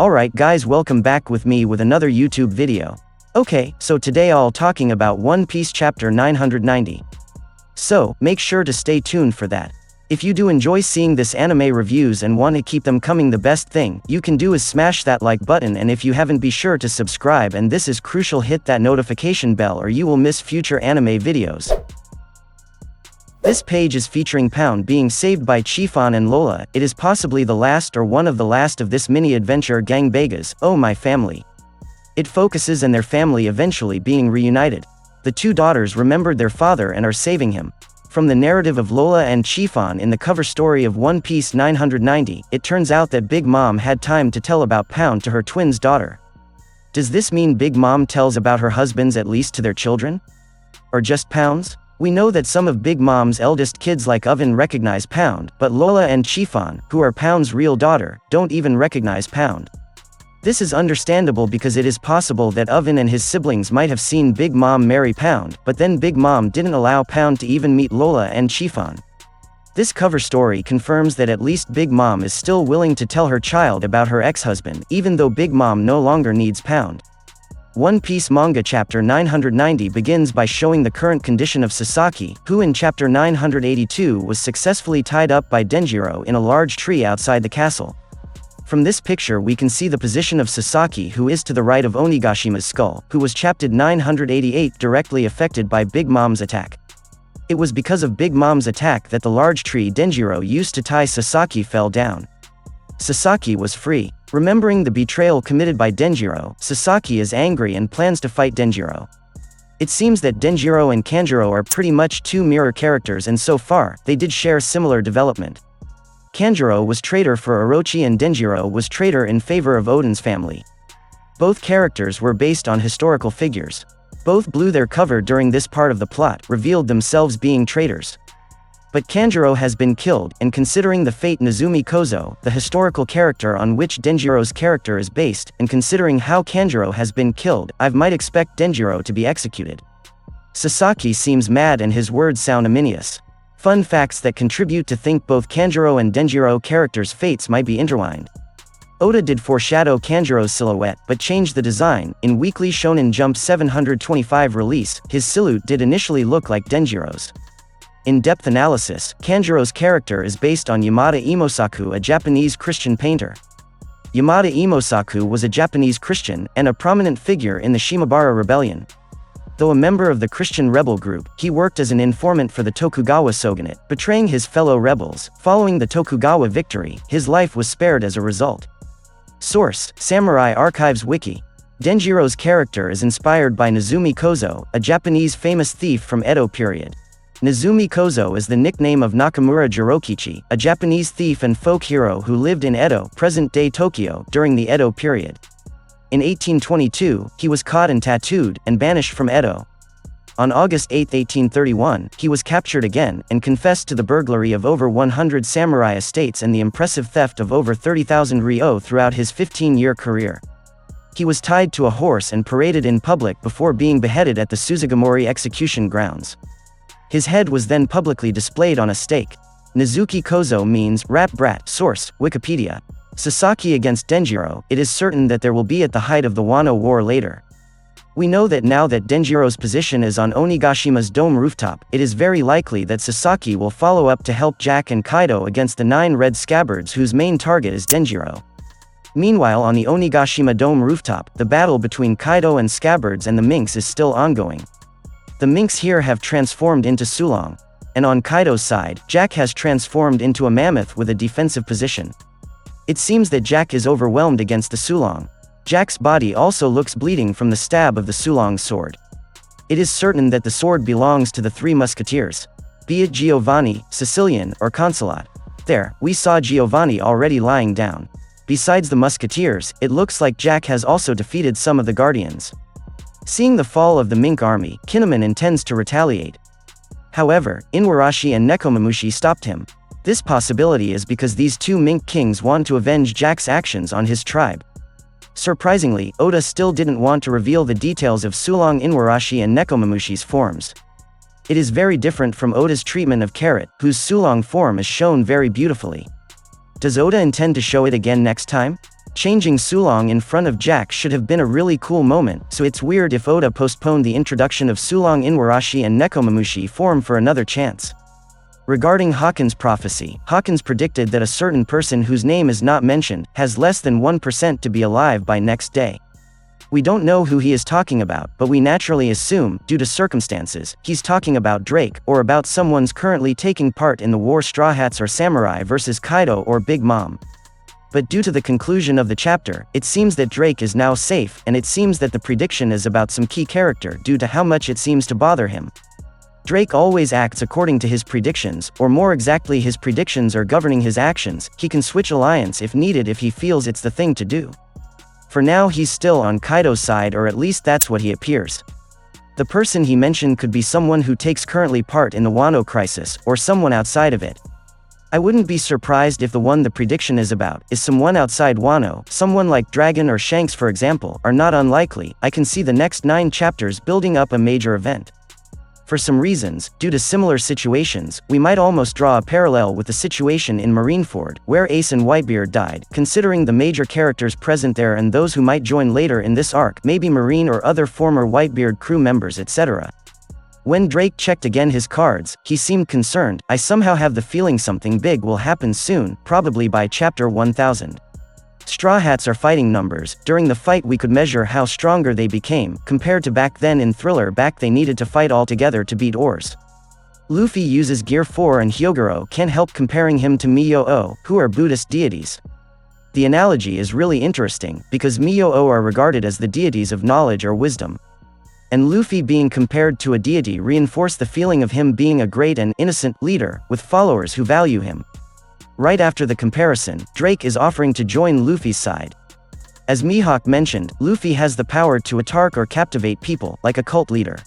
Alright guys, welcome back with me with another YouTube video. Okay, so today I'll talking about One Piece chapter 990. So, make sure to stay tuned for that. If you do enjoy seeing this anime reviews and want to keep them coming, the best thing you can do is smash that like button, and if you haven't, be sure to subscribe, and this is crucial, hit that notification bell or you will miss future anime videos. This page is featuring Pound being saved by Chiffon and Lola. It is possibly the last or one of the last of this mini-adventure gang Begas, Oh My Family. It focuses on their family eventually being reunited. The two daughters remembered their father and are saving him. From the narrative of Lola and Chiffon in the cover story of One Piece 990, it turns out that Big Mom had time to tell about Pound to her twin's daughter. Does this mean Big Mom tells about her husbands at least to their children? Or just Pound's? We know that some of Big Mom's eldest kids like Oven recognize Pound, but Lola and Chiffon, who are Pound's real daughter, don't even recognize Pound. This is understandable because it is possible that Oven and his siblings might have seen Big Mom marry Pound, but then Big Mom didn't allow Pound to even meet Lola and Chiffon. This cover story confirms that at least Big Mom is still willing to tell her child about her ex-husband, even though Big Mom no longer needs Pound. One Piece manga chapter 990 begins by showing the current condition of Sasaki, who in chapter 982 was successfully tied up by Denjiro in a large tree outside the castle. From this picture we can see the position of Sasaki, who is to the right of Onigashima's skull, who was chapter 988 directly affected by Big Mom's attack. It was because of Big Mom's attack that the large tree Denjiro used to tie Sasaki fell down. Sasaki was free. Remembering the betrayal committed by Denjiro, Sasaki is angry and plans to fight Denjiro. It seems that Denjiro and Kanjuro are pretty much two mirror characters, and so far, they did share similar development. Kanjuro was traitor for Orochi and Denjiro was traitor in favor of Oden's family. Both characters were based on historical figures. Both blew their cover during this part of the plot, revealed themselves being traitors. But Kanjuro has been killed, and considering the fate Nezumi Kozo, the historical character on which Denjiro's character is based, and considering how Kanjuro has been killed, I might expect Denjiro to be executed. Sasaki seems mad and his words sound ominous. Fun facts that contribute to think both Kanjuro and Denjiro characters' fates might be intertwined. Oda did foreshadow Kanjuro's silhouette, but changed the design. In Weekly Shonen Jump 725 release, his silhouette did initially look like Denjiro's. In-depth analysis, Kanjuro's character is based on Yamada Imosaku, a Japanese Christian painter. Yamada Imosaku was a Japanese Christian, and a prominent figure in the Shimabara Rebellion. Though a member of the Christian rebel group, he worked as an informant for the Tokugawa shogunate, betraying his fellow rebels. Following the Tokugawa victory, his life was spared as a result. Source: Samurai Archives Wiki. Denjiro's character is inspired by Nezumi Kozo, a Japanese famous thief from Edo period. Nezumi Kozo is the nickname of Nakamura Jirokichi, a Japanese thief and folk hero who lived in Edo, present-day Tokyo, during the Edo period. In 1822, he was caught and tattooed, and banished from Edo. On August 8, 1831, he was captured again, and confessed to the burglary of over 100 samurai estates and the impressive theft of over 30,000 ryo throughout his 15-year career. He was tied to a horse and paraded in public before being beheaded at the Suzugamori execution grounds. His head was then publicly displayed on a stake. Nezuki Kozo means rat brat. Source: Wikipedia. Sasaki against Denjiro. It is certain that there will be at the height of the Wano War later. We know that now that Denjiro's position is on Onigashima's dome rooftop, it is very likely that Sasaki will follow up to help Jack and Kaido against the 9 red scabbards whose main target is Denjiro. Meanwhile, on the Onigashima dome rooftop, the battle between Kaido and scabbards and the minks is still ongoing. The minks here have transformed into Sulong. And on Kaido's side, Jack has transformed into a mammoth with a defensive position. It seems that Jack is overwhelmed against the Sulong. Jack's body also looks bleeding from the stab of the Sulong's sword. It is certain that the sword belongs to the 3 musketeers. Be it Giovanni, Sicilian, or Consolat. There, we saw Giovanni already lying down. Besides the musketeers, it looks like Jack has also defeated some of the guardians. Seeing the fall of the Mink army, Kinemon intends to retaliate. However, Inuarashi and Nekomamushi stopped him. This possibility is because these 2 Mink kings want to avenge Jack's actions on his tribe. Surprisingly, Oda still didn't want to reveal the details of Sulong Inuarashi and Nekomamushi's forms. It is very different from Oda's treatment of Carrot, whose Sulong form is shown very beautifully. Does Oda intend to show it again next time? Changing Sulong in front of Jack should have been a really cool moment, so it's weird if Oda postponed the introduction of Sulong Inwarashi and Nekomamushi form for another chance. Regarding Hawkins' prophecy, Hawkins predicted that a certain person whose name is not mentioned has less than 1% to be alive by next day. We don't know who he is talking about, but we naturally assume, due to circumstances, he's talking about Drake, or about someone's currently taking part in the war Straw Hats or Samurai versus Kaido or Big Mom. But due to the conclusion of the chapter, it seems that Drake is now safe, and it seems that the prediction is about some key character due to how much it seems to bother him. Drake always acts according to his predictions, or more exactly his predictions are governing his actions. He can switch alliance if needed if he feels it's the thing to do. For now he's still on Kaido's side, or at least that's what he appears. The person he mentioned could be someone who takes currently part in the Wano crisis, or someone outside of it. I wouldn't be surprised if the one the prediction is about is someone outside Wano. Someone like Dragon or Shanks for example are not unlikely. I can see the next 9 chapters building up a major event. For some reasons, due to similar situations, we might almost draw a parallel with the situation in Marineford, where Ace and Whitebeard died, considering the major characters present there and those who might join later in this arc, maybe Marine or other former Whitebeard crew members etc. When Drake checked again his cards, he seemed concerned. I somehow have the feeling something big will happen soon, probably by chapter 1000. Straw Hats are fighting numbers. During the fight we could measure how stronger they became, compared to back then in Thriller back they needed to fight all together to beat Oars. Luffy uses Gear 4 and Hyogoro can't help comparing him to Myo-o, who are Buddhist deities. The analogy is really interesting, because Myo-o are regarded as the deities of knowledge or wisdom. And Luffy being compared to a deity reinforced the feeling of him being a great and innocent leader, with followers who value him. Right after the comparison, Drake is offering to join Luffy's side. As Mihawk mentioned, Luffy has the power to attack or captivate people, like a cult leader.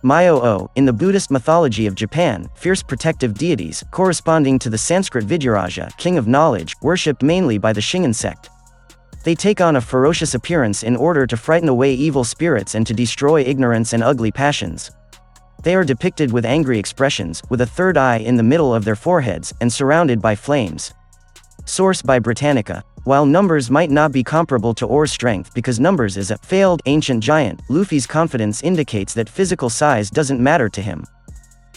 Myo-o, in the Buddhist mythology of Japan, fierce protective deities, corresponding to the Sanskrit Vidyaraja, king of knowledge, worshipped mainly by the Shingon sect. They take on a ferocious appearance in order to frighten away evil spirits and to destroy ignorance and ugly passions. They are depicted with angry expressions, with a third eye in the middle of their foreheads, and surrounded by flames. Source by Britannica. While Numbers might not be comparable to Oar's strength because Numbers is a failed ancient giant, Luffy's confidence indicates that physical size doesn't matter to him.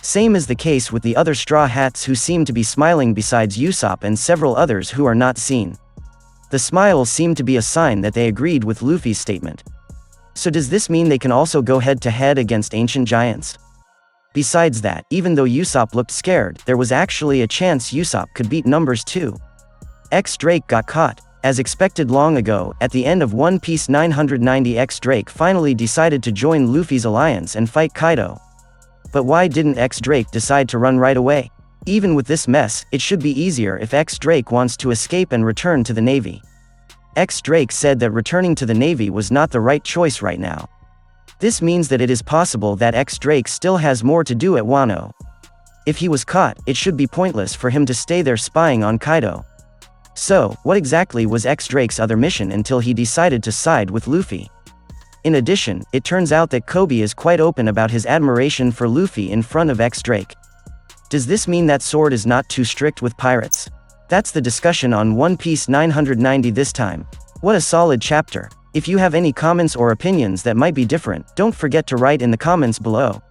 Same is the case with the other Straw Hats who seem to be smiling besides Usopp and several others who are not seen. The smiles seem to be a sign that they agreed with Luffy's statement. So does this mean they can also go head-to-head against ancient giants? Besides that, even though Usopp looked scared, there was actually a chance Usopp could beat Numbers too. Drake got caught. As expected long ago, at the end of One Piece 990 Drake finally decided to join Luffy's alliance and fight Kaido. But why didn't Drake decide to run right away? Even with this mess, it should be easier if Drake wants to escape and return to the Navy. Drake said that returning to the Navy was not the right choice right now. This means that it is possible that Drake still has more to do at Wano. If he was caught, it should be pointless for him to stay there spying on Kaido. So, what exactly was Drake's other mission until he decided to side with Luffy? In addition, it turns out that Kobe is quite open about his admiration for Luffy in front of Drake. Does this mean that Sword is not too strict with pirates? That's the discussion on One Piece 990 this time. What a solid chapter. If you have any comments or opinions that might be different, don't forget to write in the comments below.